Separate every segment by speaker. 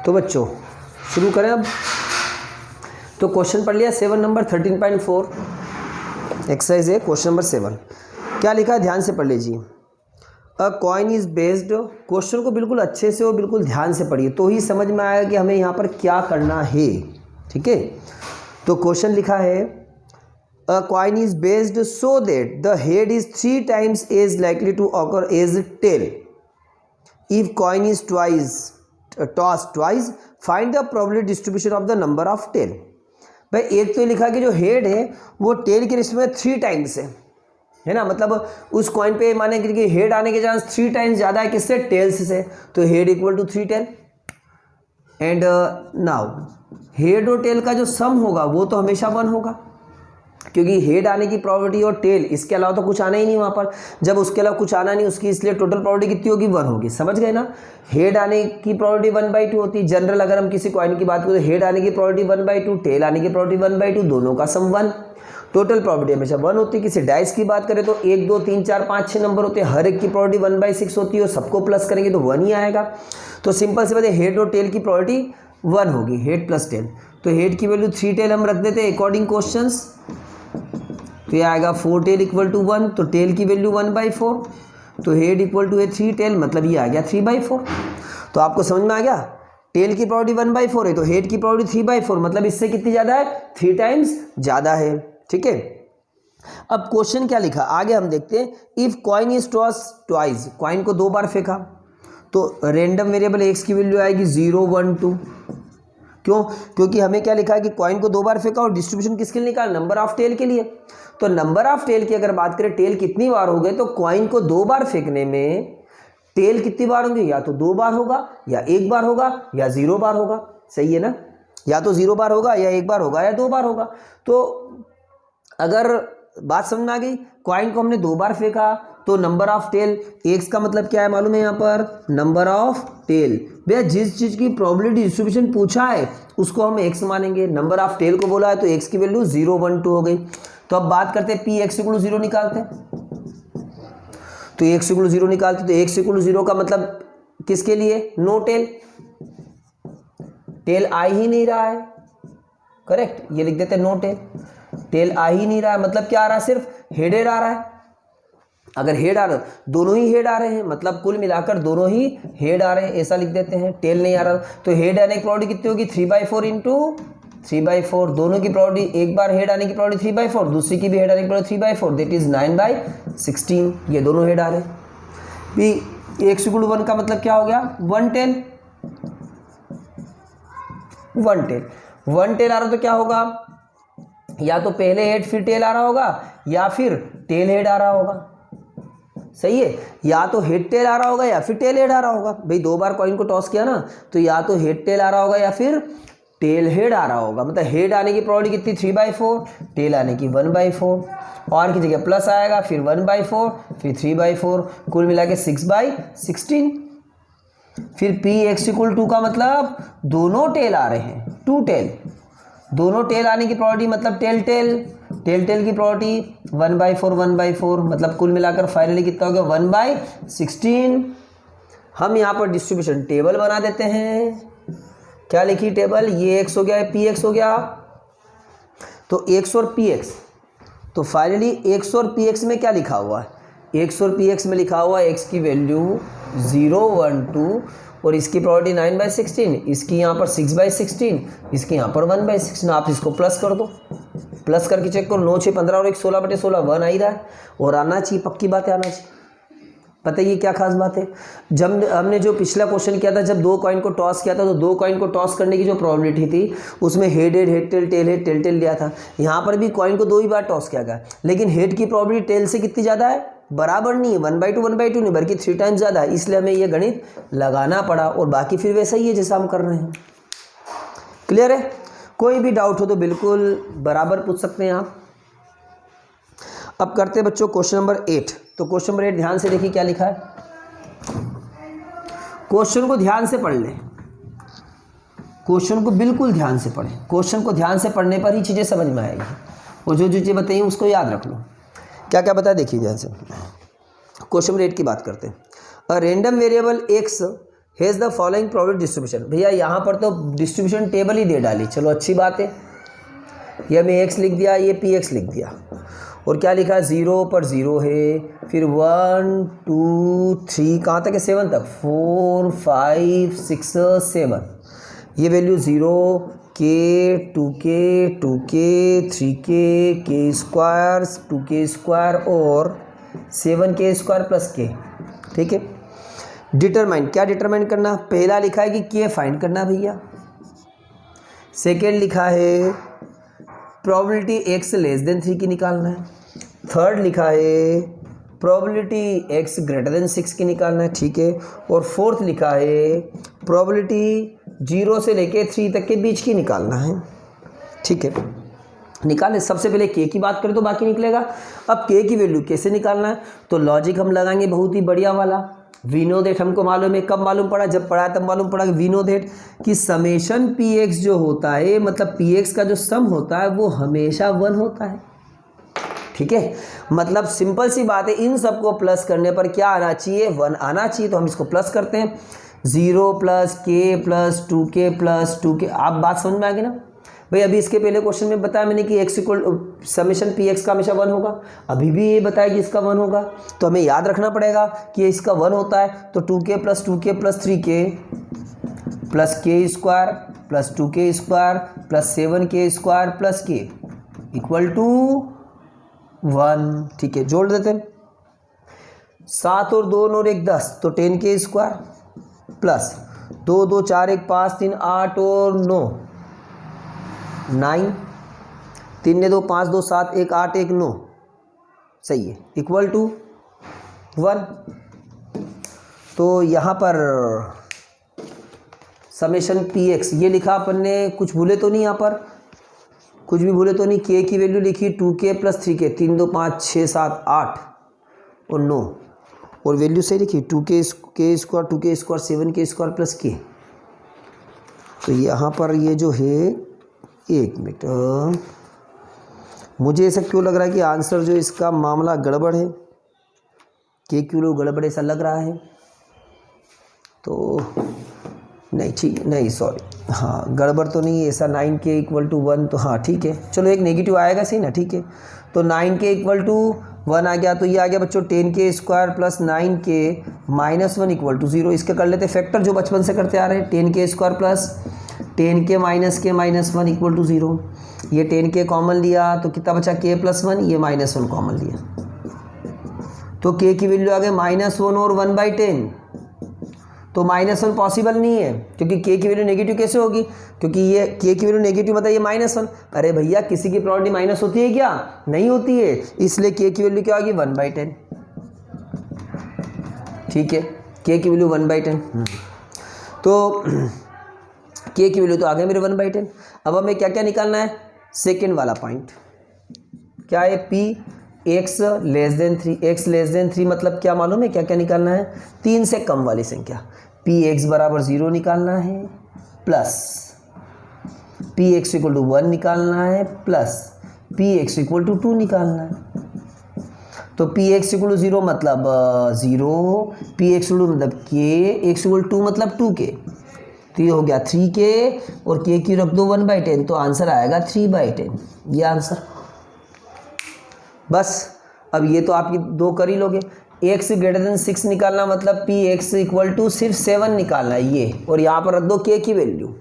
Speaker 1: तो बच्चों शुरू करें अब। तो क्वेश्चन पढ़ लिया 7 नंबर 13.4 एक्सरसाइज है क्वेश्चन नंबर 7। क्या लिखा है ध्यान से पढ़ लीजिए। अ कॉइन इज बेस्ड, क्वेश्चन को बिल्कुल अच्छे से और बिल्कुल ध्यान से पढ़िए तो ही समझ में आएगा कि हमें यहाँ पर क्या करना है। ठीक है, तो क्वेश्चन लिखा है a coin is based so that the head is 3 times as likely to occur as tail. If coin is tossed twice find the probability distribution of the number of tail. भाई एक तो लिखा कि जो head है वो tell के respect में 3 times है ना, मतलब उस कॉइन पे माने कि हेड आने के चांस 3 times ज़्यादा है किससे, टेल्स से, तो head equal to 3 tail. And now head और टेल का जो सम होगा वो तो हमेशा 1 होगा, क्योंकि हेड आने की प्रोबेबिलिटी और टेल इसके अलावा तो कुछ आना ही नहीं वहाँ पर। जब उसके अलावा कुछ आना नहीं उसकी, इसलिए टोटल प्रोबेबिलिटी कितनी होगी, 1 होगी। समझ गए ना, हेड आने की प्रोबेबिलिटी 1/2 होती है। जनरल अगर हम किसी कॉइन की बात करें तो हेड आने की प्रोबेबिलिटी 1/2, टेल आने की प्रोबेबिलिटी 1/2, दोनों का सम 1। टोटल प्रोबेबिलिटी हमेशा 1 होती है। किसी डाइस की बात करें तो 1 2 3 4 5 6 नंबर होते हैं, हर एक की प्रोबेबिलिटी 1/6 होती है और सबको प्लस करेंगे तो 1 ही आएगा। तो सिंपल से बात है, हेड और टेल की प्रोबेबिलिटी 1 होगी, हेड प्लस टेल। तो हेड की वैल्यू 3 टेल हम रख देते हैं अकॉर्डिंग क्वेश्चंस, तो ये आएगा 4 टेल इक्वल टू 1, तो टेल की वैल्यू 1/4, तो हेड इक्वल टू है 3 टेल, मतलब ये आ गया 3/4। तो आपको समझ में आ गया, टेल की प्रोबेबिलिटी 1/4 है तो हेड की प्रोबेबिलिटी 3/4, मतलब इससे कितनी ज़्यादा है, 3 times ज़्यादा है। ठीक है, अब क्वेश्चन क्या लिखा आगे हम देखते हैं। If coin is tossed twice, coin को 2 बार फेंका तो रेंडम वेरिएबल एक्स की वैल्यू आएगी 0 1 2। क्यों, क्योंकि हमें क्या लिखा है कि कॉइन को 2 बार फेंका और डिस्ट्रीब्यूशन किसके लिए निकाला, नंबर ऑफ टेल के लिए। तो नंबर ऑफ टेल की अगर बात करें, टेल कितनी बार हो गए, तो कॉइन को 2 बार फेंकने में टेल कितनी बार होंगे, या तो 2 बार होगा या 1 बार होगा या 0 बार होगा। सही है ना, या तो 0 बार होगा या 1 बार होगा या 2 बार होगा। तो अगर बात समझ में आ गई, कॉइन को हमने 2 बार फेंका तो नंबर ऑफ टेल, एक्स का मतलब क्या है मालूम है यहाँ पर, नंबर ऑफ टेल। भैया जिस चीज़ की प्रोबेबिलिटी डिस्ट्रीब्यूशन पूछा है उसको हम एक्स मानेंगे, नंबर ऑफ टेल को बोला है तो एक्स की वैल्यू 0 1 2 हो गई। तो अब बात करते हैं पी एक्स इक्वल 0 निकालते हैं, तो एक्स इक्वल 0 निकालते, तो एक्स इक्वल 0 का मतलब किसके लिए, नो टेल, टेल आ ही नहीं रहा है, करेक्ट, ये लिख देते हैं नो टेल, टेल आ ही नहीं रहा है, मतलब क्या आ रहा है, सिर्फ हेड आ रहा है। अगर हेड आ रहा है, दोनों ही हेड आ रहे हैं, मतलब कुल मिलाकर दोनों ही हेड आ रहे हैं, ऐसा लिख देते हैं। टेल नहीं आ रहा तो हेड आने की प्रोबेबिलिटी कितनी होगी, 3/4 इंटू 3/4, दोनों की प्रोबेबिलिटी, एक बार हेड आने की प्रोबेबिलिटी 3/4, दूसरी की भी हेड आने की प्रोबेबिलिटी 3/4, दैट इज 9/16। ये दोनों हेड आ रहे हैं। भी एक्स इक्वल 1 का मतलब क्या हो गया, 1 टेल, 1 टेल, 1 टेल आ रहा तो क्या होगा, या तो पहले हेड फिर टेल आ रहा होगा या फिर टेल हेड आ रहा होगा। सही है, या तो हेड टेल आ रहा होगा या फिर टेल हेड आ रहा होगा। भाई 2 बार कॉइन को टॉस किया ना, तो या तो हेड टेल आ रहा होगा या फिर टेल हेड आ रहा होगा। मतलब हेड आने की प्रोबेबिलिटी कितनी, 3/4, टेल आने की 1/4, और की जगह प्लस आएगा, फिर 1/4, फिर 3/4, कुल मिला के 6/16। फिर पी एक्स इक्वल 2 का मतलब दोनों टेल आ रहे हैं, 2 टेल, दोनों टेल आने की प्रोबेबिलिटी मतलब टेल टेल, टेल टेल की प्रोबेबिलिटी 1/4 1/4, मतलब कुल मिलाकर फाइनली कितना हो गया, 1/16। हम यहाँ पर डिस्ट्रीब्यूशन टेबल बना देते हैं। क्या लिखी टेबल, ये एक्स हो गया, पी एक्स हो गया, तो एक्स और पी एक्स, तो फाइनली एक्स और पी एक्स में क्या लिखा हुआ है, एक्स और पी एक्स में लिखा हुआ है एक्स की वैल्यू 0 1 2 और इसकी प्रोबेबिलिटी 9/16, इसकी यहाँ पर 6/16, इसकी यहाँ पर 1/16। आप इसको प्लस कर दो, प्लस करके चेक करो, 9 6 15 और 1 16/16, 1 आ ही रहा है और आना चाहिए, पक्की बात है आना चाहिए। पता है ये क्या खास बात है, जब हमने जो पिछला क्वेश्चन किया था, जब 2 कॉइन को टॉस किया था तो 2 कॉइन को टॉस करने की जो प्रोबेबिलिटी थी उसमें head head head tail tail head tail tail लिया था। यहाँ पर भी कॉइन को 2 ही बार टॉस किया गया, लेकिन हेड की प्रोबेबिलिटी टेल से कितनी ज़्यादा है, बराबर नहीं है, 1/2 1/2 नहीं बल्कि 3 times ज़्यादा है, इसलिए हमें ये गणित लगाना पड़ा। और बाकी फिर वैसा ही है जैसा हम कर रहे हैं। क्लियर है, कोई भी डाउट हो तो बिल्कुल बराबर पूछ सकते हैं आप। अब करते हैं बच्चों क्वेश्चन नंबर 8। तो क्वेश्चन नंबर 8 ध्यान से देखिए क्या लिखा है, क्वेश्चन को ध्यान से पढ़ लें, क्वेश्चन को बिल्कुल ध्यान से पढ़ें, क्वेश्चन को ध्यान से पढ़ने पर ही चीज़ें समझ में आएगी, और जो चीज़ें बताइए उसको याद रख लो। क्या क्या बताया देखिए ध्यान से। क्वेश्चन नंबर 8 की बात करते हैं। A random variable x hedge the following probability distribution. भैया यहाँ पर तो डिस्ट्रीब्यूशन टेबल ही दे डाली, चलो अच्छी बात है। ये हमें x लिख दिया, ये px लिख दिया, और क्या लिखा है 0 पर 0 है, फिर 1 2 3 कहाँ तक है 7 तक, 4 5 6 7, ये value 0 k 2k 2k 3k k square 2k square और 7k स्क्वायर प्लस k। ठीक है, डिटरमाइन, क्या डिटरमाइन करना, पहला लिखा है कि k फाइंड करना भैया, सेकेंड लिखा है प्रोबेबिलिटी x लेस देन 3 की निकालना है, थर्ड लिखा है प्रोबेबिलिटी x ग्रेटर देन 6 की निकालना है। ठीक है, और फोर्थ लिखा है प्रोबेबिलिटी 0 से लेके 3 तक के बीच की निकालना है। ठीक है, निकालें। सबसे पहले k की बात करें तो बाकी निकलेगा। अब k की वैल्यू कैसे निकालना है, तो लॉजिक हम लगाएंगे बहुत ही बढ़िया वाला। वी नो दैट हमको मालूम है, कब मालूम पड़ा, जब पढ़ा तब मालूम पड़ा कि वी नो दैट कि समेशन px जो होता है, मतलब px का जो सम होता है वो हमेशा 1 होता है। ठीक है, मतलब सिंपल सी बात है, इन सबको प्लस करने पर क्या आना चाहिए, 1 आना चाहिए। तो हम इसको प्लस करते हैं, 0 plus k plus 2k plus 2k। आप बात समझ में आ गई ना भाई। अभी इसके पहले क्वेश्चन में बताया मैंने कि x इक्वल समेशन px का हमेशा 1 होगा, अभी भी ये बताया कि इसका 1 होगा। तो हमें याद रखना पड़ेगा कि इसका 1 होता है, तो 2k plus 3k plus k square plus 2k square plus 7k square plus k equal to 1। ठीक है, जोड़ देते हैं, 7 और 2 और 1 10, तो 10k स्क्वायर प्लस 2 2 4 1 5 3 8 और 9 9, 3 ने 2 5 2 7 1 8 1 9, सही है, इक्वल टू 1। तो यहाँ पर समेशन px ये लिखा अपन ने, कुछ भूले तो नहीं, यहाँ पर कुछ भी भूले तो नहीं। k की वैल्यू लिखी 2k प्लस 3k, 3 2 5 6 7 8 और 9, और वैल्यू सही लिखी 2k square 2k square 7k square plus k। तो यहाँ पर ये जो है, एक मिनट, मुझे ऐसा क्यों लग रहा है कि आंसर जो इसका मामला गड़बड़ है, के क्यों गड़बड़ ऐसा लग रहा है। तो नहीं, ठीक नहीं, सॉरी, हाँ गड़बड़ तो नहीं है ऐसा। 9k इक्वल टू 1, तो हाँ ठीक है, चलो एक नेगेटिव आएगा सही ना। ठीक है, तो 9k इक्वल टू 1 आ गया, तो ये आ गया बच्चों 10k square plus 9k minus 1 equal to 0। इसके कर लेते फैक्टर जो बचपन से करते आ रहे हैं, 10k square plus 10k minus 1 equal to 0। ये 10k कॉमन लिया तो कितना बचा, k प्लस 1, ये माइनस 1 कॉमन लिया, तो k की वैल्यू आ गई -1 और 1/10। तो -1 पॉसिबल नहीं है, क्योंकि k की वैल्यू नेगेटिव कैसे होगी, क्योंकि ये k की वैल्यू नेगेटिव मतलब ये -1। अरे भैया किसी की प्रॉपर्टी माइनस होती है क्या, नहीं होती है, इसलिए k की वैल्यू क्या होगी 1/10। ठीक है, k की वैल्यू 1/10। तो k की वैल्यू तो आ गई मेरे 1/10। अब हमें क्या क्या निकालना है, सेकेंड वाला पॉइंट क्या है, x less than 3, x less than 3 मतलब क्या मालूम है, क्या क्या निकालना है, 3 से कम वाली संख्या, px बराबर 0 निकालना है, प्लस px इक्वल टू 1 निकालना है, प्लस px इक्वल टू 2 निकालना है। तो px इक्वल टू 0 मतलब 0, px इक्वल टू मतलब k, x इक्वल टू मतलब 2k, तो ये हो गया 3k, और k की रख दो 1/10, तो आंसर आएगा 3/10, ये आंसर। बस अब ये तो आपकी 2 कर ही लोगे। x ग्रेटर देन 6 निकालना मतलब px इक्वल टू सिर्फ 7 निकालना है ये, और यहाँ पर रख दो k की वैल्यू,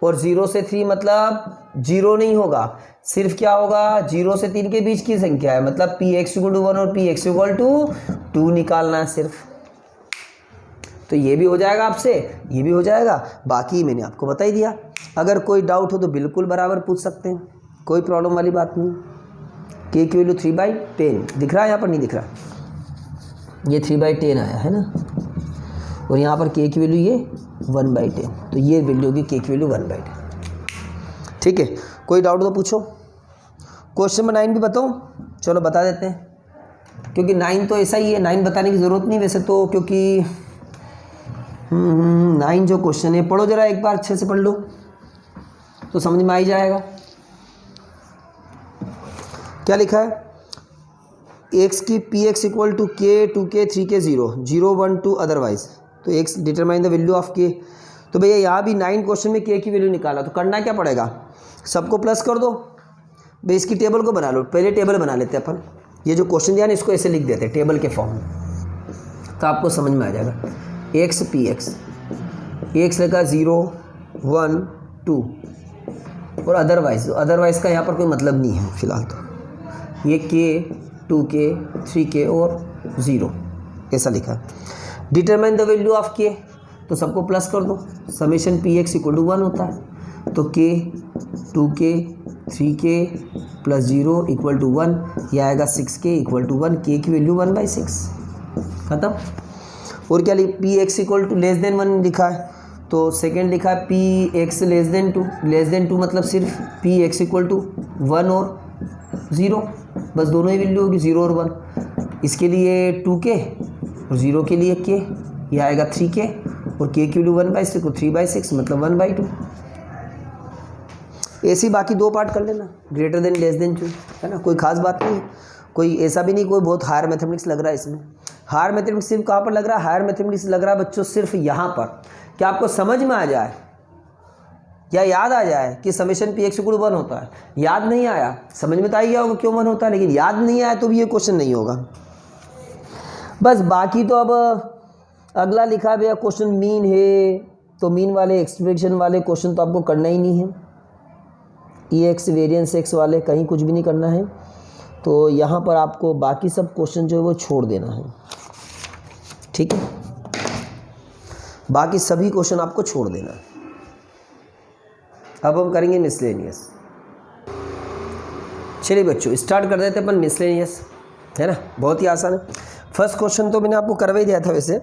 Speaker 1: और 0 से 3 मतलब 0 नहीं होगा, सिर्फ क्या होगा 0 से 3 के बीच की संख्या है, मतलब px इक्वल टू 1 और px इक्वल टू 2 निकालना है सिर्फ। तो ये भी हो जाएगा आपसे, ये भी हो जाएगा, बाकी मैंने आपको बता ही दिया। अगर कोई डाउट हो तो बिल्कुल बराबर पूछ सकते हैं, कोई प्रॉब्लम वाली बात नहीं। k की वैल्यू 3/10 दिख रहा है, यहाँ पर नहीं दिख रहा, ये 3/10 आया है ना, और यहाँ पर k की वैल्यू ये 1/10, तो ये वैल्यू होगी k की वैल्यू 1/10। ठीक है, कोई डाउट तो पूछो। क्वेश्चन नंबर 9 भी बताऊँ, चलो बता देते हैं, क्योंकि 9 तो ऐसा ही है, 9 बताने की ज़रूरत नहीं वैसे तो, क्योंकि 9 जो क्वेश्चन है, पढ़ो जरा एक बार अच्छे से पढ़ लो तो समझ में आ ही जाएगा। क्या लिखा है, x की px equal to k 2k 3k 0 0 1 2 otherwise, तो X determine the value of K. तो भैया यहाँ भी 9 क्वेश्चन में के की वैल्यू निकाला, तो करना क्या पड़ेगा, सबको प्लस कर दो। भाई इसकी टेबल को बना लो, पहले टेबल बना लेते हैं अपन। ये जो क्वेश्चन दिया ना इसको ऐसे लिख देते हैं टेबल के फॉर्म में, तो आपको समझ में आ जाएगा। एक्स पी एक्स, एक्स लिखा 0 1 2 और अदरवाइज का यहाँ पर कोई मतलब नहीं है फिलहाल। तो ये के 2k 3k और 0 ऐसा लिखा है। Determine the value of K, तो सबको प्लस कर दो, summation P X equal to 1 होता है। तो k 2k 3k plus 0 equal to 1, यह आएगा 6k इक्वल टू 1, के की वैल्यू 1/6 खत्म। और क्या P X equal to less than 1 लिखा है, तो सेकेंड लिखा है पी एक्स लेस देन 2 मतलब सिर्फ पी एक्स इक्वल टू 1 और 0, बस दोनों ही वैल्यू होगी 0 और 1। इसके लिए 2k और 0 के लिए k, यह आएगा 3k और k की वैल्यू 1/6 को 3/6 मतलब 1/2। ऐसी बाकी दो पार्ट कर लेना, ग्रेटर देन लेस देन 2, है ना, कोई खास बात नहीं है। कोई ऐसा भी नहीं कोई बहुत हायर मैथमेटिक्स लग रहा है इसमें। हायर मैथमेटिक्स सिर्फ कहाँ पर लग रहा है, हायर मैथमेटिक्स लग रहा है बच्चों सिर्फ यहाँ पर, कि आपको समझ में आ जाए या याद आ जाए कि summation P X equal to 1 होता है। याद नहीं आया, समझ में तो आ गया होगा क्यों 1 होता है, लेकिन याद नहीं आया तो भी ये क्वेश्चन नहीं होगा। बस बाकी तो अब अगला लिखा है भैया क्वेश्चन मीन है, तो मीन वाले एक्सपेक्टेशन वाले क्वेश्चन तो आपको करना ही नहीं है। ई एक्स वेरिएंस एक्स वाले कहीं कुछ भी नहीं करना है, तो यहाँ पर आपको बाकी सब क्वेश्चन जो है वो छोड़ देना है, ठीक है, बाकी सभी क्वेश्चन आपको छोड़ देना है। अब हम करेंगे मिसलेनियस। चलिए बच्चों स्टार्ट कर देते हैं अपन मिसलेनियस, है ना, बहुत ही आसान है। फर्स्ट क्वेश्चन तो मैंने आपको करवा ही दिया था वैसे,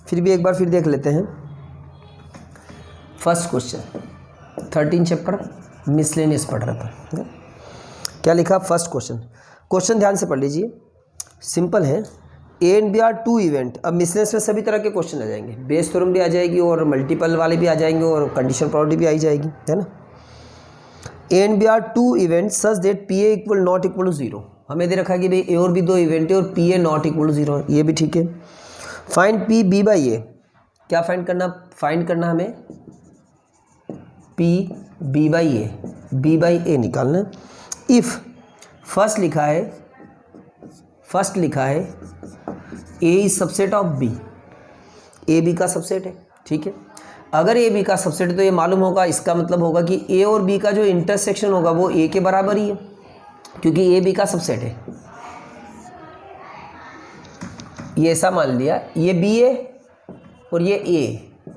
Speaker 1: फिर भी एक बार फिर देख लेते हैं। फर्स्ट क्वेश्चन 13 चैप्टर मिसलेनियस पढ़ रहा था, क्या लिखा फर्स्ट क्वेश्चन ध्यान से पढ़ लीजिए, सिंपल है। A and B are 2 event. अब मिसलेनियस में सभी तरह के क्वेश्चन आ जाएंगे, बेस थ्योरम भी आ जाएगी और मल्टीपल वाले भी आ जाएंगे और कंडीशनल प्रॉपर्टी भी आई जाएगी, है ना। A and B are 2 event such that P A equal not equal to 0। हमें दे रखा है कि भाई ए और बी 2 इवेंट है और P A not equal to 0, ये भी ठीक है। Find P B by A, क्या फाइंड करना हमें पी बी बाई ए निकालना। इफ़ फर्स्ट लिखा है A is subset of B, A B का सबसेट है, ठीक है। अगर ए बी का सबसेट है तो ये मालूम होगा, इसका मतलब होगा कि ए और बी का जो इंटरसेक्शन होगा वो ए के बराबर ही है, क्योंकि ए बी का सबसेट है। ये ऐसा मान लिया, ये बी है और ये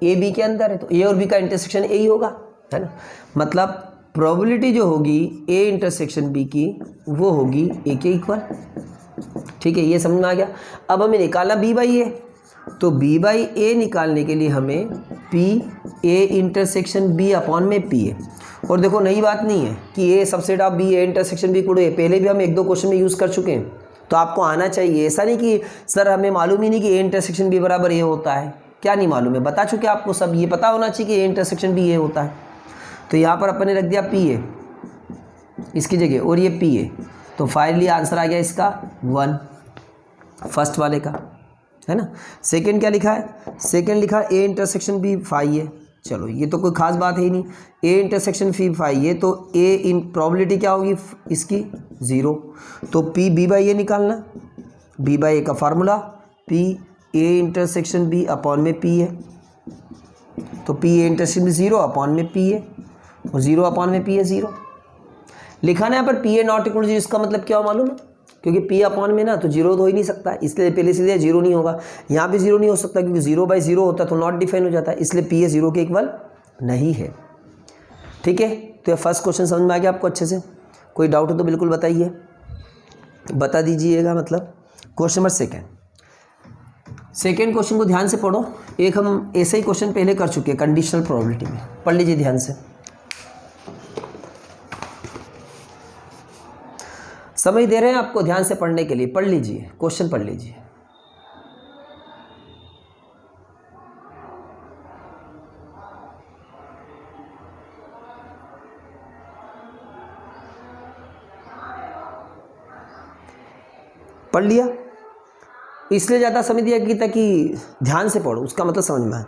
Speaker 1: ए बी के अंदर है, तो ए और बी का इंटरसेक्शन ए ही होगा, है ना। मतलब प्रोबेबिलिटी जो होगी ए इंटरसेक्शन बी की वो होगी ए के इक्वल, ठीक है, ये समझ में आ गया। अब हमें निकालना बी बाई ए, तो बी बाई ए निकालने के लिए हमें P A intersection B upon में पी ए। और देखो नई बात नहीं है कि A subset of B A intersection B equal to A, पहले भी हम 1-2 क्वेश्चन में यूज़ कर चुके हैं, तो आपको आना चाहिए। ऐसा नहीं कि सर हमें मालूम ही नहीं कि ए इंटरसेक्शन बी बराबर ए होता है, क्या नहीं मालूम है, बता चुके आपको सब, ये पता होना चाहिए कि ए इंटरसेक्शन बी ए होता है। तो यहाँ पर अपन ने रख दिया पी ए इसकी जगह और ये पी ए, तो फाइनली आंसर आ गया इसका 1 फर्स्ट वाले का, है ना। सेकंड क्या लिखा है, सेकंड लिखा ए इंटरसेक्शन बी फाई है, चलो ये तो कोई खास बात है ही नहीं, ए इंटरसेक्शन फी फाई है, तो ए इन प्रोबेबिलिटी क्या होगी इसकी 0, तो पी बी बाई ए निकालना, बी बाई ए का formula P A intersection B upon में पी है, तो P A intersection B 0 upon में पी है और 0 अपॉन में पी है 0 लिखा ना। यहाँ पर पी ए नॉट इक्वल 0, इसका मतलब क्या हो मालूम है, क्योंकि पी अपॉन में ना तो 0 तो हो ही नहीं सकता, इसलिए पहले से 0 नहीं होगा, यहाँ भी 0 नहीं हो सकता क्योंकि 0/0 होता तो नॉट डिफाइन हो जाता है, इसलिए पी ए 0 के इक्वल नहीं है, ठीक है। तो ये फर्स्ट क्वेश्चन समझ में आ गया आपको अच्छे से, कोई डाउट हो तो बिल्कुल बताइए, बता दीजिएगा। मतलब क्वेश्चन नंबर सेकेंड क्वेश्चन को ध्यान से पढ़ो, एक हम ऐसे ही क्वेश्चन पहले कर चुके हैं कंडीशनल प्रोबेबिलिटी में, पढ़ लीजिए ध्यान से, समय दे रहे हैं आपको ध्यान से पढ़ने के लिए, पढ़ लीजिए क्वेश्चन पढ़ लीजिए। पढ़ लिया, इसलिए ज़्यादा समझ दिया कि ताकि ध्यान से पढ़ो, उसका मतलब समझ में आए।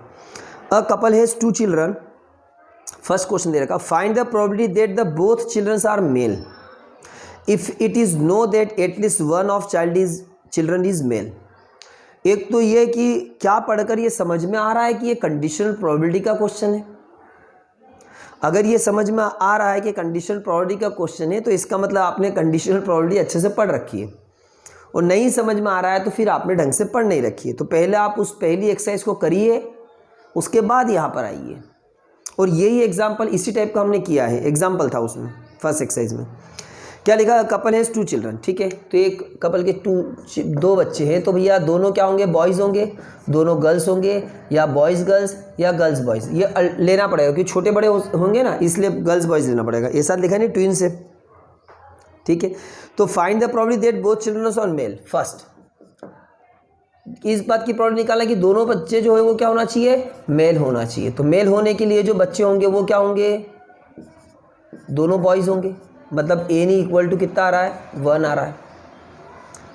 Speaker 1: A couple has 2 children, first question दे रखा, find the probability that the both childrens are male if it is know that at least one of children is male. एक तो ये कि क्या पढ़कर ये समझ में आ रहा है कि ये कंडीशनल प्रोबेबिलिटी का क्वेश्चन है। अगर ये समझ में आ रहा है कि कंडीशनल प्रोबेबिलिटी का क्वेश्चन है तो इसका मतलब आपने कंडीशनल प्रोबेबिलिटी अच्छे से पढ़ रखी है, और नहीं समझ में आ रहा है तो फिर आपने ढंग से पढ़ नहीं रखी है। तो पहले आप उस पहली एक्सरसाइज को करिए, उसके बाद यहाँ पर आइए। और यही एग्जाम्पल इसी टाइप का हमने किया है, एग्जाम्पल था उसमें फर्स्ट एक्सरसाइज में। क्या लिखा, कपल हैज़ 2 चिल्ड्रन, ठीक है। तो एक कपल के 2 बच्चे हैं, तो भैया दोनों क्या होंगे, बॉयज़ होंगे, दोनों गर्ल्स होंगे, या बॉयज़ गर्ल्स या गर्ल्स बॉयज़, ये लेना पड़ेगा क्योंकि छोटे बड़े होंगे ना, इसलिए गर्ल्स बॉयज़ लेना पड़ेगा। ये साथ लिखा नहीं, ट्विन्स है, ठीक है। तो find the probability that both children are male. First इस बात की प्रोबेबिलिटी निकाला कि दोनों बच्चे जो है वो क्या होना चाहिए, मेल होना चाहिए। तो मेल होने के लिए जो बच्चे होंगे वो क्या होंगे, दोनों बॉयज़ होंगे। मतलब ए नी इक्वल टू कितना आ रहा है, 1 आ रहा है।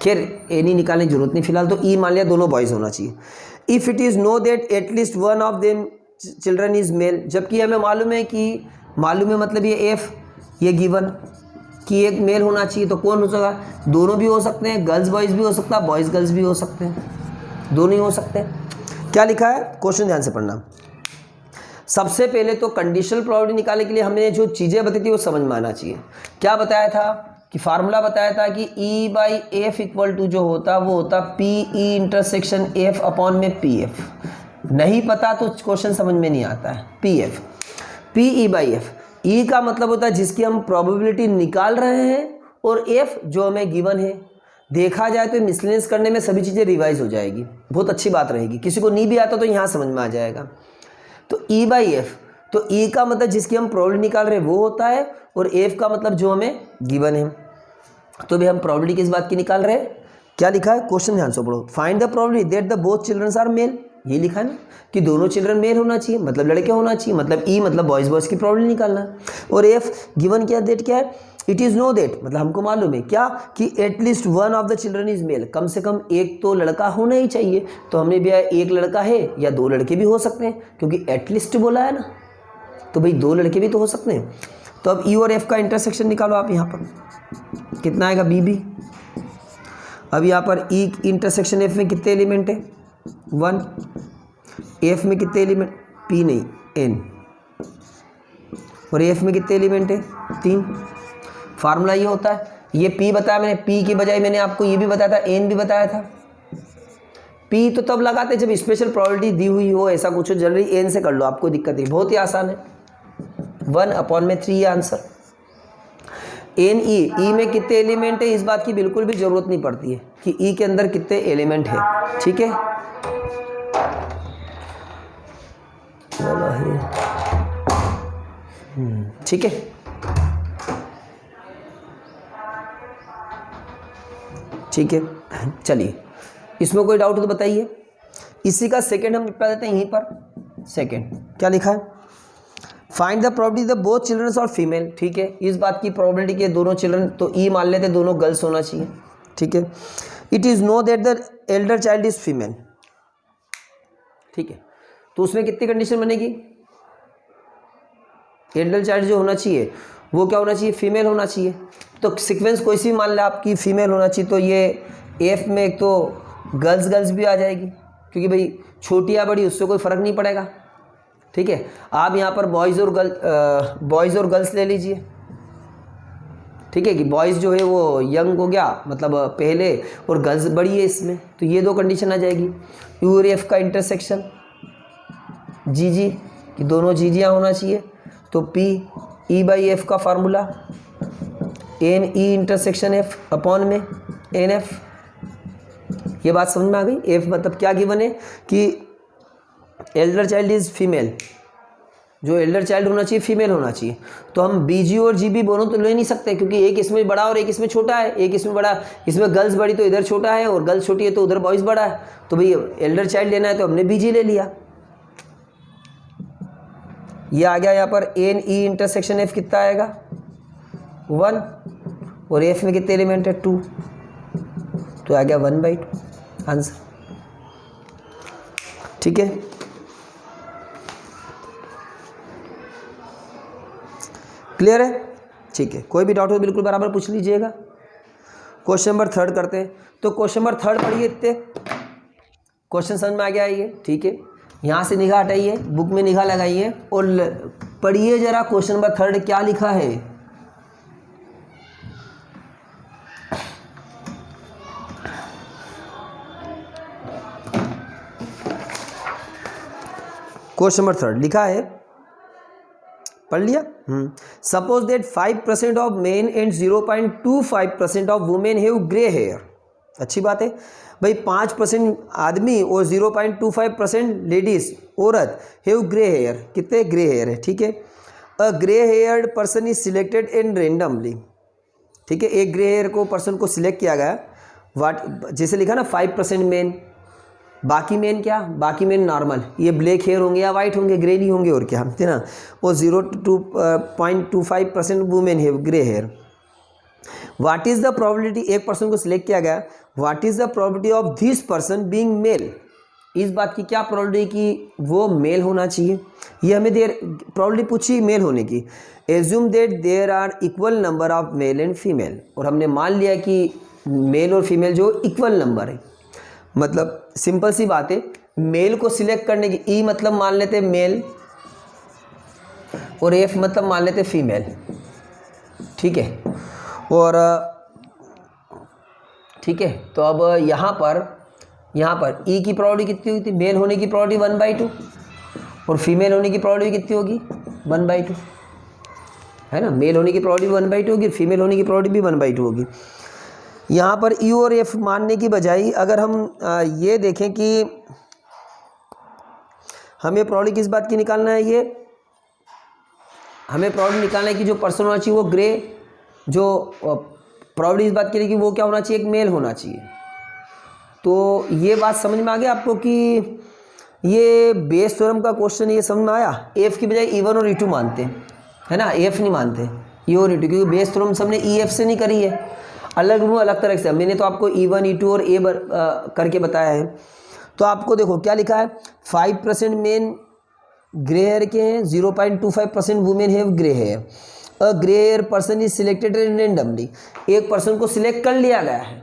Speaker 1: खैर ए नी निकालने की जरूरत नहीं फिलहाल, तो ई मान लिया दोनों बॉयज़ होना चाहिए। If it is know that at least one of them children is male, जबकि हमें मालूम है कि मतलब ये एफ, ये गिवन कि एक मेल होना चाहिए, तो कौन हो सकता, दोनों भी हो सकते हैं, गर्ल्स बॉयज़ भी हो सकता है, बॉयज़ गर्ल्स भी हो सकते हैं, दोनों ही हो सकते हैं। क्या लिखा है, क्वेश्चन ध्यान से पढ़ना। सबसे पहले तो कंडीशनल प्रोबेबिलिटी निकालने के लिए हमने जो चीज़ें बताई थी वो समझ में आना चाहिए। क्या बताया था कि फार्मूला बताया था कि E by F equal to जो होता वो होता P E intersection F upon में पी एफ। नहीं पता तो क्वेश्चन समझ में नहीं आता है। P F, P E by F, E का मतलब होता है जिसकी हम प्रोबेबिलिटी निकाल रहे हैं, और एफ जो हमें गिवन है। देखा जाए तो मिसलेनियस करने में सभी चीज़ें रिवाइज हो जाएगी, बहुत अच्छी बात रहेगी। किसी को नहीं भी आता तो यहाँ समझ में आ जाएगा। तो ई बाई एफ, तो ई का मतलब जिसकी हम प्रोबेबिलिटी निकाल रहे हैं वो होता है, और एफ का मतलब जो हमें गिवन है। तो भी हम प्रोबेबिलिटी किस बात की निकाल रहे हैं, क्या लिखा है, क्वेश्चन ध्यान से पढ़ो। Find the probability that the both children are male, ये लिखा है ना कि दोनों चिल्ड्रन मेल होना चाहिए, मतलब लड़के होना चाहिए, मतलब ई मतलब बॉयज़ की प्रोबेबिलिटी निकालना है। और एफ गिवन क्या, डेट क्या है, इट इज़ नो दैट, मतलब हमको मालूम है क्या कि at least one of the children is male, कम से कम एक तो लड़का होना ही चाहिए। तो हमने भी एक लड़का है या 2 लड़के भी हो सकते हैं, क्योंकि एटलीस्ट बोला है ना, तो भाई 2 लड़के भी तो हो सकते हैं। तो अब ई और एफ का इंटरसेक्शन निकालो आप, यहाँ पर कितना आएगा, बी बी। अब यहाँ पर ई इंटरसेक्शन एफ में कितने एलिमेंट है, 1, एफ में कितने एलिमेंट, पी नहीं एन, और एफ में कितने एलिमेंट है, 3। फार्मूला ये होता है, ये पी बताया मैंने, पी की बजाय मैंने आपको ये भी बताया था, एन भी बताया था। पी तो तब लगाते जब स्पेशल प्रोबेबिलिटी दी हुई हो, ऐसा कुछ हो, जनरली एन से कर लो, आपको दिक्कत नहीं, बहुत ही आसान है। 1/3 ये आंसर। एन ई में कितने एलिमेंट है, इस बात की बिल्कुल भी जरूरत नहीं पड़ती है कि ई के अंदर कितने एलिमेंट है, ठीक है। ठीक है, ठीक है, चलिए इसमें कोई डाउट तो बताइए। इसी का सेकंड हम निपटा देते हैं यहीं पर। सेकंड क्या लिखा है, find the probability the both children और फीमेल, ठीक है। इस बात की प्रोबेबिलिटी के दोनों चिल्ड्रन, तो ई मान लेते दोनों गर्ल्स होना चाहिए, ठीक है। It is know that the Elder child is female, ठीक है। तो उसमें कितनी कंडीशन बनेगी, एल्डर चाइल्ड जो होना चाहिए वो क्या होना चाहिए, फीमेल होना चाहिए। तो सीक्वेंस कोई सी मान ले आपकी फीमेल होना चाहिए, तो ये एफ में एक तो गर्ल्स भी आ जाएगी, क्योंकि भाई छोटी या बड़ी उससे कोई फ़र्क नहीं पड़ेगा, ठीक है। आप यहाँ पर बॉयज़ और गर्ल्स ले लीजिए, ठीक है, कि बॉयज़ जो है वो यंग हो गया मतलब पहले, और गर्ल्स बड़ी है इसमें, तो ये 2 कंडीशन आ जाएगी। यू और एफ का इंटरसेक्शन जी कि दोनों जीजियाँ होना चाहिए, तो पी ई बाई एफ का formula N E intersection F upon में एन एफ। ये बात समझ में आ गई। एफ मतलब क्या गिवन है कि एल्डर चाइल्ड इज फीमेल, जो एल्डर चाइल्ड होना चाहिए फीमेल होना चाहिए। तो हम बी जी और जी बी दोनों तो ले नहीं सकते, क्योंकि एक इसमें बड़ा और एक इसमें छोटा है, एक इसमें बड़ा, इसमें गर्ल्स बड़ी तो इधर छोटा है, और गर्ल्स छोटी है तो उधर बॉयज़ बड़ा है। तो भाई एल्डर चाइल्ड लेना है तो हमने बी जी ले लिया। ये आ गया यहाँ पर एन ई इंटरसेक्शन एफ कितना आएगा, 1, और एफ में कितने एलिमेंट है, 2, तो आ गया 1/2। आंसर। ठीक है, क्लियर है? ठीक है, कोई भी डाउट हो बिल्कुल बराबर पूछ लीजिएगा। क्वेश्चन नंबर 3 करते हैं। तो क्वेश्चन नंबर 3 पढ़िए, इतने क्वेश्चन समझ में आ गया ये। ठीक है, यहाँ से निगाह हटाइए, बुक में निगाह लगाइए और पढ़िए जरा क्वेश्चन नंबर 3 क्या लिखा है। क्वेश्चन नंबर 3 लिखा है, पढ़ लिया। Suppose that 5% of men and 0.25% of women have grey hair. अच्छी बात है भाई, 5% आदमी और 0.25% लेडीज औरत हैव ग्रे हेयर। कितने ग्रे हेयर है? ठीक है, a grey haired person is selected in randomly. ठीक है, एक ग्रे हेयर को पर्सन को सिलेक्ट किया गया। वाट जैसे लिखा ना 5% मेन, बाकी मेन क्या? बाकी मेन नॉर्मल, ये ब्लैक हेयर होंगे या वाइट होंगे, ग्रे नहीं होंगे और क्या, है ना। और 0.25% women have grey hair. What is the probability, एक पर्सन को सिलेक्ट किया गया, what is the probability of this person being male. इस बात की क्या प्रोबेबिलिटी कि वो मेल होना चाहिए, ये हमें प्रोबेबिलिटी पूछी मेल होने की। Assume that there are equal number of male and female, और हमने मान लिया कि मेल और फीमेल जो इक्वल नंबर है। मतलब सिंपल सी बात है, मेल को सिलेक्ट करने की ई मतलब मान लेते मेल और एफ मतलब मान लेते फीमेल। ठीक है, और ठीक है, तो अब यहाँ पर ई की प्रोबेबिलिटी कितनी हुई थी? मेल होने की प्रोबेबिलिटी 1/2 और फीमेल होने की प्रोबेबिलिटी कितनी होगी? 1/2, है ना। मेल होने की प्रोबेबिलिटी 1/2 होगी, फीमेल होने की प्रोबेबिलिटी भी 1/2 होगी। यहाँ पर ई और एफ मानने की बजाय अगर हम ये देखें कि हमें प्रोबेबिलिटी किस बात की निकालना है, ये हमें प्रोबेबिलिटी निकालना है कि जो पर्सन होना चाहिए वो ग्रे, जो प्रोबेबिलिटी इस बात के लिए कि वो क्या होना चाहिए? एक मेल होना चाहिए। तो ये बात समझ में आ गया आपको कि ये बेस थ्योरम का क्वेश्चन, ये समझ में आया। एफ की बजाय E1 और E2 मानते हैं, है ना, एफ नहीं मानते, E और E2, क्योंकि बेस थ्योरम सबने EF से नहीं करी है, अलग तरह से। मैंने तो आपको E1 E2 और ए करके बताया है। तो आपको देखो क्या लिखा है, 5% मेन ग्रे हेयर के हैं, 0.25% women have grey hair. A grey hair person is selected randomly, एक पर्सन को सिलेक्ट कर लिया गया है।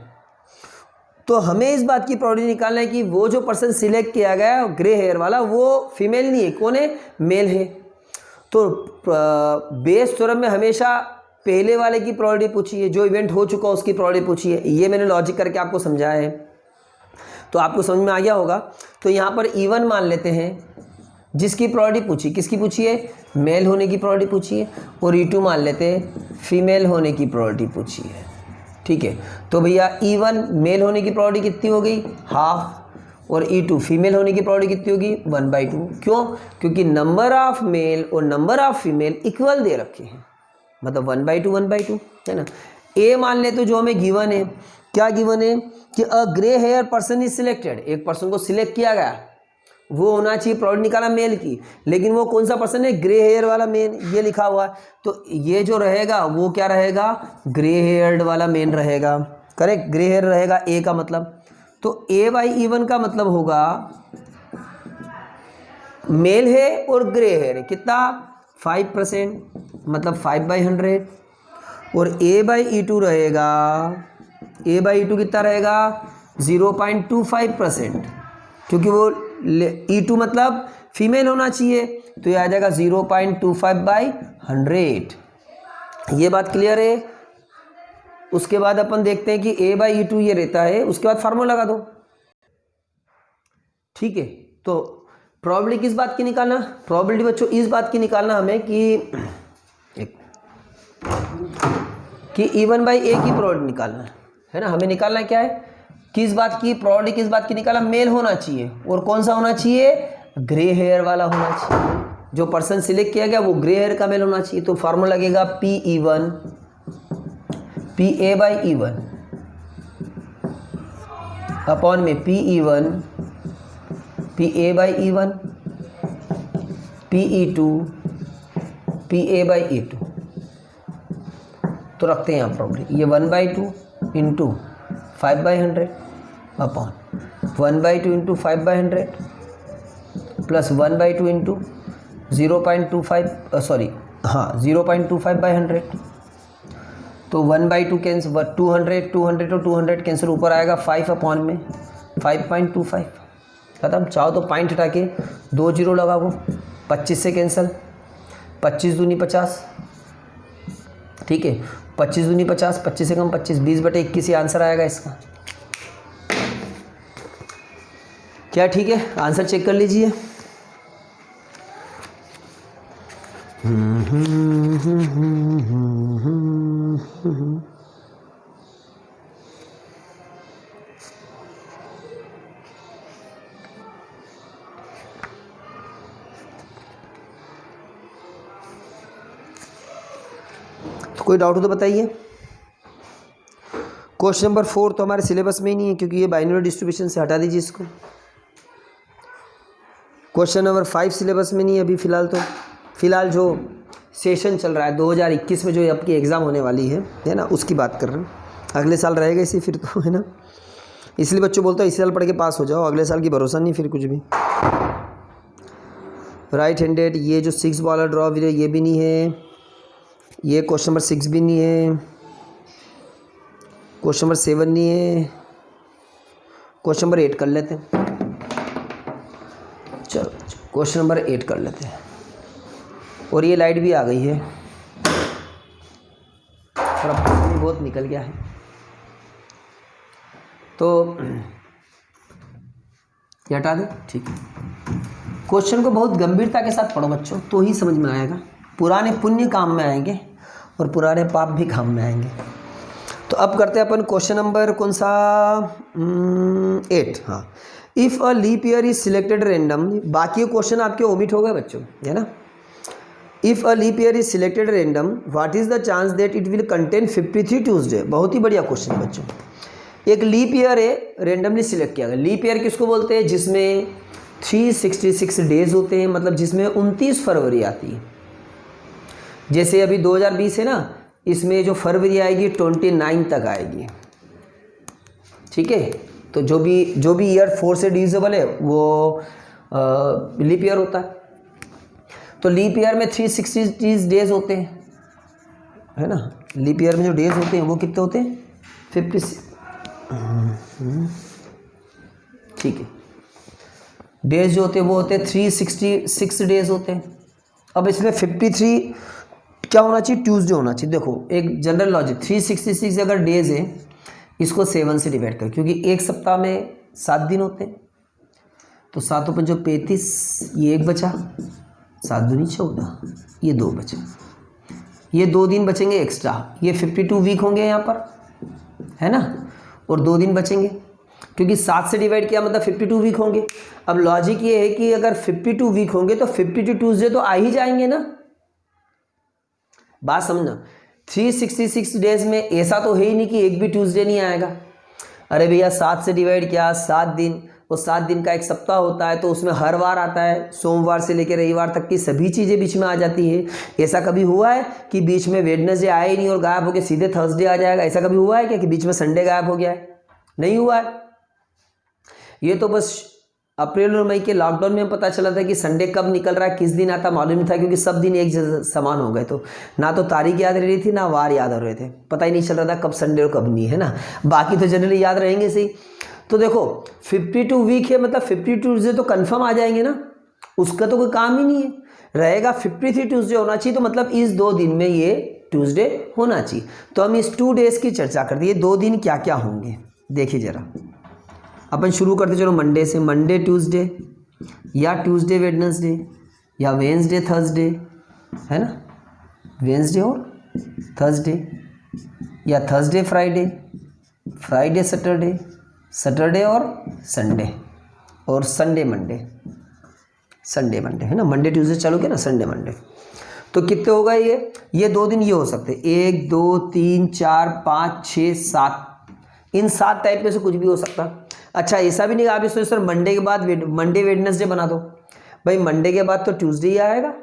Speaker 1: तो हमें इस बात की प्रोबेबिलिटी निकालना है कि वो जो पर्सन सिलेक्ट किया गया है ग्रे हेयर वाला, वो फीमेल नहीं है, कौन है? मेल है। तो बेस थ्योरम में हमेशा पहले वाले की प्रोबेबिलिटी पूछी है, जो इवेंट हो चुका उसकी प्रोबेबिलिटी पूछी है। ये मैंने लॉजिक करके आपको समझाया है, तो आपको समझ में आ गया होगा। तो यहाँ पर E1 मान लेते हैं, जिसकी प्रोबेबिलिटी पूछी, किसकी पूछी है? मेल होने की प्रोबेबिलिटी पूछी है। और E2 मान लेते हैं, फीमेल होने की प्रोबेबिलिटी पूछी है। ठीक है, तो भैया E1 मेल होने की प्रोबेबिलिटी कितनी हो गई? हाफ, और E2 फीमेल होने की प्रोबेबिलिटी कितनी होगी? 1/2। क्यों? क्योंकि नंबर ऑफ मेल और नंबर ऑफ फीमेल इक्वल दे रखे हैं, मतलब 1/2 है ना। ए मान ले तो जो हमें गिवन है, क्या गिवन है कि a grey hair person is selected, एक पर्सन को सिलेक्ट किया गया, वो होना चाहिए, प्रोबेबिलिटी निकाला मेल की, लेकिन वो कौन सा पर्सन है? ग्रे हेयर वाला मेन, ये लिखा हुआ है। तो ये जो रहेगा वो क्या रहेगा? ग्रे हेयर्ड वाला मेन रहेगा। करेक्ट, ग्रे हेयर रहेगा ए का मतलब। तो A/E1 का मतलब होगा मेल है और ग्रे हेयर है, कितना? 5%, मतलब 5/100। और A/E2 रहेगा, A/E2 कितना रहेगा? 0.25%, क्योंकि वो E2 मतलब फीमेल होना चाहिए, तो ये आ जाएगा 0.25/100। ये बात क्लियर है। उसके बाद अपन देखते हैं कि A/E2 ये रहता है, उसके बाद फार्मूला लगा दो। ठीक है, तो प्रोबेबिलिटी किस बात की निकालना? प्रोबेबिलिटी बच्चों इस बात की निकालना हमें कि E1/A की प्रोबेबिलिटी निकालना है ना। हमें निकालना क्या है? किस बात की प्रोबेबिलिटी, किस बात की निकालना? मेल होना चाहिए, और कौन सा होना चाहिए? ग्रे हेयर वाला होना चाहिए। जो पर्सन सिलेक्ट किया गया वो ग्रे हेयर का मेल होना चाहिए। तो फार्मूला लगेगा PE1 PA/E1 अपॉन में PE1 PA/E1 PE2 PA/E2। तो रखते हैं यहाँ प्रोबेबिलिटी, ये 1/2 into 5/100 upon 1/2 into 5/100 plus 1/2 into 0.25 sorry हाँ 0.25/100। तो 1/2 कैंसिल 200 200 और 200 कैंसिल, ऊपर आएगा 5 अपॉन में 5.25 खत्म। चाहो तो पॉइंट हटा के 2 जीरो लगाओ, 25 से कैंसिल, 25 दूनी 50, ठीक है 25 दूनी 50, 25 से कम 25, 20/21 ही आंसर आएगा इसका। क्या ठीक है? आंसर चेक कर लीजिए। तो कोई डाउट हो तो बताइए। क्वेश्चन नंबर 4 तो हमारे सिलेबस में ही नहीं है क्योंकि ये बाइनरी डिस्ट्रीब्यूशन से हटा दीजिए इसको। क्वेश्चन नंबर 5 सिलेबस में नहीं है अभी फ़िलहाल जो सेशन चल रहा है 2021 में जो आपकी एग्ज़ाम होने वाली है ना, उसकी बात कर रहे हैं। अगले साल रहेगा इसी फिर तो, है ना, इसलिए बच्चों बोलते हैं इस साल पढ़ के पास हो जाओ, अगले साल की भरोसा नहीं फिर कुछ भी। राइट हैंडेड, ये जो 6 बॉलर ड्रॉप ये भी नहीं है, ये क्वेश्चन नंबर 6 भी नहीं है, क्वेश्चन नंबर 7 नहीं है, क्वेश्चन नंबर 8 कर लेते हैं। चलो क्वेश्चन नंबर 8 कर लेते हैं। और ये लाइट भी आ गई है, थोड़ा पानी बहुत निकल गया है तो ये हटा दें, ठीक है। क्वेश्चन को बहुत गंभीरता के साथ पढ़ो बच्चों, तो ही समझ में आएगा। पुराने पुण्य काम में आएंगे और पुराने पाप भी काम में आएंगे। तो अब करते हैं अपन क्वेश्चन नंबर कौन सा 8। हाँ, if a leap year is selected random, बाकी क्वेश्चन आपके ओमिट हो गए बच्चों, है ना। If a leap year is selected random, what is the chance that it will contain 53 Tuesday. बहुत ही बढ़िया क्वेश्चन है बच्चों। एक लीप ईयर है, रैंडमली सिलेक्ट किया गया। लीप ईयर किसको बोलते हैं? जिसमें 366 डेज होते हैं, मतलब जिसमें 29 फरवरी आती है। जैसे अभी 2020 है ना, इसमें जो फरवरी आएगी 29 तक आएगी, ठीक है। तो जो भी ईयर 4 से डिविजिबल है वो लीप ईयर होता है। तो लीप ईयर में 360 डेज होते हैं, है ना। लीप ईयर में जो डेज होते हैं वो कितने होते हैं? 56, ठीक है। डेज जो होते हैं वो होते हैं 366 डेज होते हैं। अब इसमें 53 क्या होना चाहिए? ट्यूसडे होना चाहिए। देखो एक जनरल लॉजिक, 366 अगर डेज है, इसको 7 से डिवाइड कर, क्योंकि एक सप्ताह में 7 दिन होते हैं। तो 7 × 5 = 35, ये 1 बचा, 7 दूनी 14, ये 2 बचे, ये 2 दिन बचेंगे एक्स्ट्रा, ये 52 वीक होंगे यहाँ पर, है ना। और 2 दिन बचेंगे क्योंकि 7 से डिवाइड किया मतलब 52 वीक होंगे। अब लॉजिक ये है कि अगर 52 वीक होंगे तो 52 ट्यूसडे तो आ ही जाएंगे ना। बात समझना, 366 डेज में ऐसा तो है ही नहीं कि एक भी ट्यूसडे नहीं आएगा। अरे भैया 7 से डिवाइड किया 7 दिन, और 7 दिन का एक सप्ताह होता है, तो उसमें हर वार आता है, सोमवार से लेकर रविवार तक की सभी चीज़ें बीच में आ जाती है। ऐसा कभी हुआ है कि बीच में वेडनेसडे आया ही नहीं और गायब हो गया सीधे थर्सडे आ जाएगा? ऐसा कभी हुआ है क्या कि बीच में संडे गायब हो गया है? नहीं हुआ है। ये तो बस अप्रैल और मई के लॉकडाउन में पता चला था कि संडे कब निकल रहा है, किस दिन आता मालूम नहीं था, क्योंकि सब दिन एक जैसे समान हो गए। तो ना तो तारीख याद रह रही थी ना वार याद हो रहे थे, पता ही नहीं चल रहा था कब संडे और कब नहीं, है ना। बाकी तो जनरली याद रहेंगे सही। तो देखो 52 वीक है, मतलब 52 ट्यूसडे तो कंफर्म आ जाएंगे ना, उसका तो कोई काम ही नहीं है। रहेगा 53 ट्यूसडे होना चाहिए, तो मतलब इस 2 दिन में ये ट्यूसडे होना चाहिए। तो हम इस 2 डेज की चर्चा करते हैं, ये 2 दिन क्या क्या होंगे देखिए जरा। अपन शुरू करते चलो मंडे से, मंडे ट्यूसडे या ट्यूसडे वेडनेसडे या वेंसडे थर्सडे, है ना, वेंसडे और थर्सडे, या Thursday Friday, Friday Saturday, Saturday और संडे, और संडे मंडे, संडे मंडे, है ना। मंडे ट्यूसडे चलोगे ना, संडे मंडे। तो कितने होगा ये 2 दिन ये हो सकते हैं, 1 2 3 4 5 6 7, इन 7 टाइप में से कुछ भी हो सकता। अच्छा ऐसा भी नहीं आप इसको सर मंडे के बाद मंडे वेडनेसडे बना दो, भाई मंडे के बाद तो ट्यूसडे ही आएगा,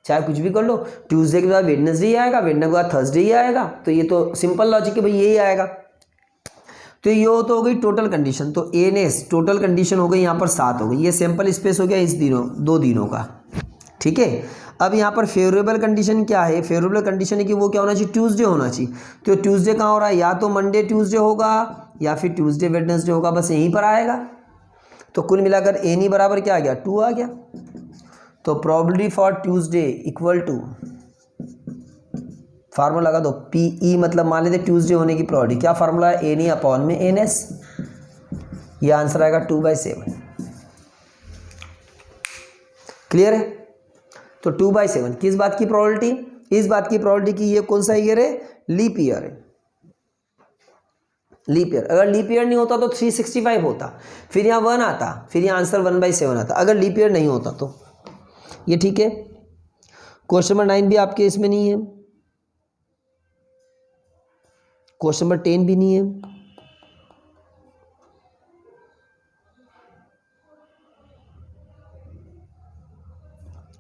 Speaker 1: चाहे कुछ भी कर लो, ट्यूसडे के बाद वेडनेसडे ही आएगा, वेडनेसडे के बाद थर्सडे ही आएगा। तो ये तो सिंपल लॉजिक है भाई, यही आएगा। तो ये तो हो गई टोटल कंडीशन, तो एनएस टोटल कंडीशन हो गई यहाँ पर 7 हो गई, ये सैंपल स्पेस हो गया इस दो दिनों का, ठीक है। अब यहाँ पर फेवरेबल कंडीशन क्या है, फेवरेबल कंडीशन है कि वो क्या होना चाहिए, ट्यूसडे होना चाहिए। तो ट्यूसडे कहाँ हो रहा है, या तो मंडे ट्यूसडे होगा या फिर ट्यूसडे वेडनेसडे होगा, बस यहीं पर आएगा। तो कुल मिलाकर एन ई बराबर क्या आ गया, 2 आ गया। तो probability for Tuesday equal to, formula लगा दो, पी ई मतलब मान लेते ट्यूसडे होने की प्रोबेबिलिटी, क्या फार्मूला है, एन ई अपॉन में एन एस, ये आंसर आएगा 2/7। क्लियर है। तो 2/7 किस बात की प्रोबेबिलिटी, इस बात की प्रोबेबिलिटी कि ये कौन सा ईयर है, लीप ईयर है। लीप ईयर, अगर लीप ईयर नहीं होता तो 365 होता, फिर यहाँ 1 आता, फिर यहाँ आंसर 1/7 आता, अगर लीप ईयर नहीं होता तो। ये ठीक है। क्वेश्चन नंबर 9 भी आपके इसमें नहीं है, क्वेश्चन नंबर 10 भी नहीं है,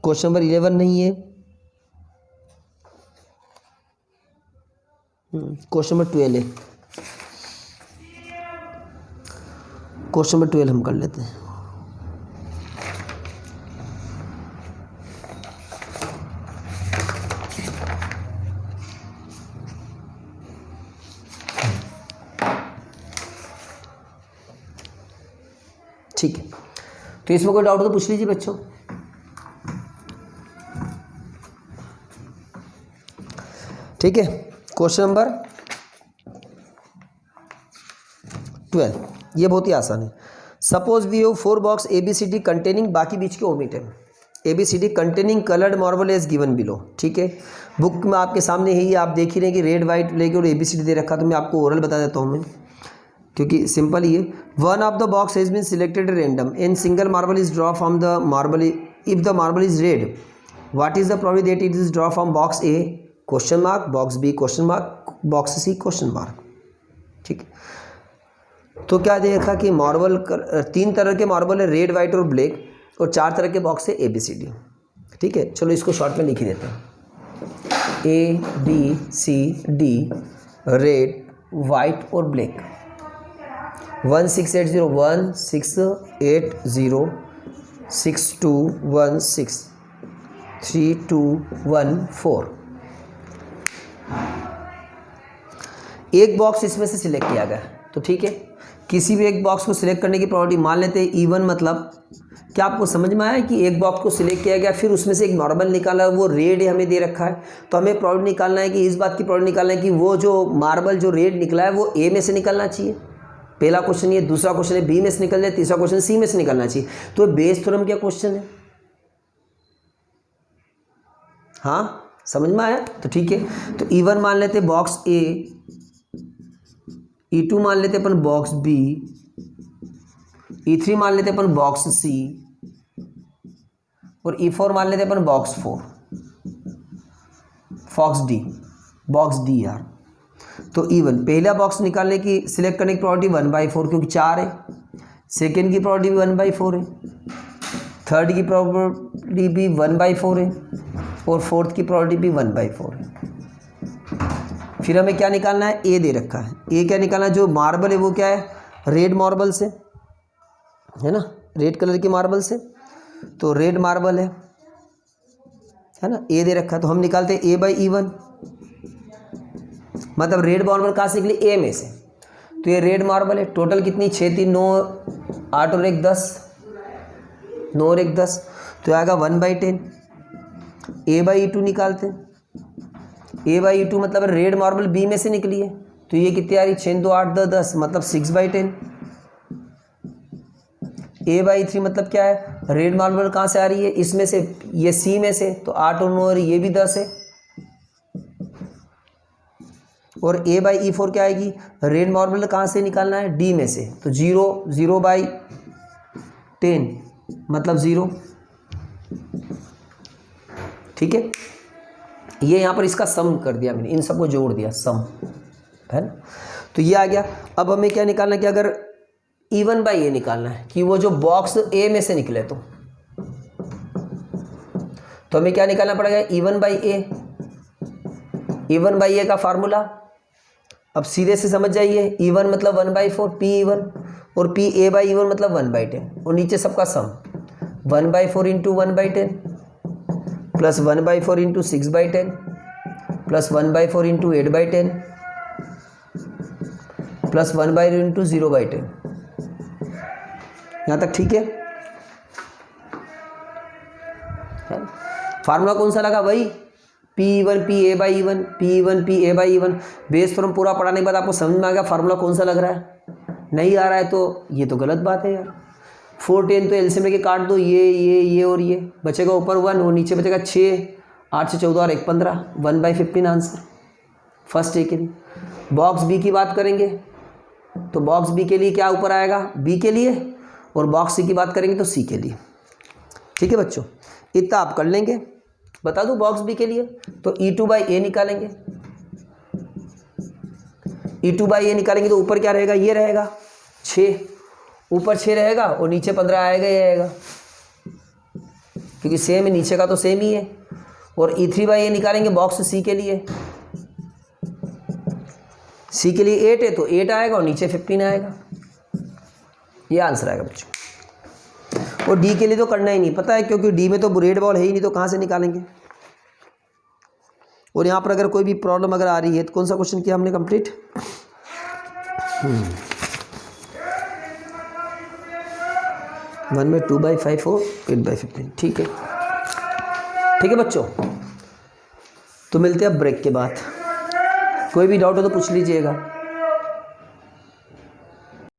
Speaker 1: क्वेश्चन नंबर 11 नहीं है, क्वेश्चन नंबर 12 है। क्वेश्चन नंबर 12 हम कर लेते हैं। ठीक है, तो इसमें कोई डाउट हो तो पूछ लीजिए बच्चों। ठीक है, क्वेश्चन नंबर 12, ये बहुत ही आसान है। Suppose we have 4 box ABCD containing, बाकी बीच के ओमिट है, ABCD containing coloured marble as given below. ठीक है, बुक में आपके सामने है, आप देख ही रहे हैं कि रेड वाइट लेके और ABCD दे रखा, तो मैं आपको ओरल बता देता हूँ मैं, क्योंकि सिंपल ही है। One of the box has been selected random and single marble is draw from the marble, if the marble is red what is the probability that it is draw from box A question mark, box B question mark, box C question mark. ठीक, तो क्या देखा कि marble 3 तरह के marble है, red white और black, और 4 तरह के बॉक्स है ABCD। ठीक है, चलो इसको शॉर्ट में लिख ही देते हैं, ABCD रेड वाइट और ब्लैक। 1680 1680 6216 3214। एक बॉक्स इसमें से सिलेक्ट किया गया, तो ठीक है, किसी भी एक बॉक्स को सिलेक्ट करने की प्रोबेबिलिटी मान लेते हैं E1, मतलब क्या आपको समझ में आया कि एक बॉक्स को सिलेक्ट किया गया, फिर उसमें से एक मार्बल निकाला, वो रेड हमें दे रखा है, तो हमें प्रोबेबिलिटी निकालना है कि इस बात की प्रोबेबिलिटी निकालना है कि वो जो मार्बल जो रेड निकला है वो A में से निकलना चाहिए। पहला क्वेश्चन ये, दूसरा क्वेश्चन है B में से निकल जाए, तीसरा क्वेश्चन C में से निकलना चाहिए। तो बेस थ्योरम क्या क्वेश्चन है, हाँ समझ में आया, तो ठीक है। तो E1 मान लेते बॉक्स A, E2 मान लेते अपन बॉक्स B, E3 मान लेते अपन बॉक्स C, और E4 मान लेते अपन बॉक्स 4, बॉक्स D यार। तो E1 पहला बॉक्स निकालने की सिलेक्ट करने की प्रोबेबिलिटी 1/4, क्योंकि 4 है, सेकेंड की प्रोबेबिलिटी भी 1/4 है, थर्ड की प्रोबेबिलिटी भी 1/4 है, और फोर्थ की प्रोबेबिलिटी भी 1/4 है। फिर हमें क्या निकालना है, A दे रखा है, A क्या निकालना है, जो मार्बल है वो क्या है, रेड मार्बल से है ना, रेड कलर की मार्बल से, तो रेड मार्बल है ना, A दे रखा है, तो हम निकालते हैं A/E1, मतलब रेड मार्बल कहाँ से निकली, A में से। तो ये रेड मार्बल है, टोटल कितनी 6 3 9 8 और 1 10, 9 और 1 10, तो आएगा 1/10। A/E2 निकालते हैं, A/E2 मतलब रेड मार्बल B में से निकली है, तो ये कितनी आ रही, 6 2 8 10, मतलब 6/10। A/E3 मतलब क्या है, रेड मार्बल कहाँ से आ रही है, इसमें से, ये C में से, तो 8 और 9 और ये भी 10 है। और A/E4 क्या आएगी, रेड मार्बल कहाँ से निकालना है, D में से, तो 0/10 मतलब 0। ठीक है, ये यहाँ पर इसका सम कर दिया मैंने, इन सबको जोड़ दिया, सम है ना। तो ये आ गया। अब हमें क्या निकालना है कि अगर E1/A निकालना है कि वो जो बॉक्स A में से निकले, तो हमें क्या निकालना पड़ेगा, E1/A। E1/A का फार्मूला अब सीधे से समझ जाइए, E1 मतलब 1/4 P1 और PA/E1 मतलब 1/10 और नीचे सबका सम 1/4 into 1/10 plus 1/4 into 6/10 plus 1/4 into 8/10 plus 1/4 into 0/10। यहाँ तक ठीक है? फार्मूला कौन सा लगा भाई? P1 PA/E1 P1 PA/E1। Base form पूरा पढ़ाने के बाद आपको समझ में आ गया फार्मूला कौन सा लग रहा है? नहीं आ रहा है तो ये तो गलत बात है यार। 4 10 तो एलसीएम लेके काट दो, ये और ये बचेगा ऊपर 1 और नीचे बचेगा 6, 8 से 14 और 1 15, 1/15 आंसर फर्स्ट ए के लिए। बॉक्स बी की बात करेंगे तो बॉक्स बी के लिए क्या ऊपर आएगा? बी के लिए, और बॉक्स सी की बात करेंगे तो सी के लिए। ठीक है बच्चों, इतना आप कर लेंगे। बता दूं बॉक्स बी के लिए तो E2/A निकालेंगे। E2/A निकालेंगे तो ऊपर क्या रहेगा? ये रहेगा 6, ऊपर 6 रहेगा और नीचे 15 आएगा, ये आएगा क्योंकि सेम है, नीचे का तो सेम ही है। और E3/A निकालेंगे बॉक्स सी के लिए। सी के लिए 8 है तो 8 आएगा और नीचे 15 आएगा, ये आंसर आएगा बच्चों। और डी के लिए तो करना ही नहीं, पता है क्योंकि डी में तो रेड बॉल है ही नहीं, तो कहाँ से निकालेंगे। और यहाँ पर अगर कोई भी प्रॉब्लम अगर आ रही है तो कौन सा क्वेश्चन किया हमने कंप्लीट? 1 में 2/5 और 8/15। ठीक है, ठीक है बच्चों, तो मिलते हैं अब ब्रेक के बाद। कोई भी डाउट हो तो पूछ लीजिएगा।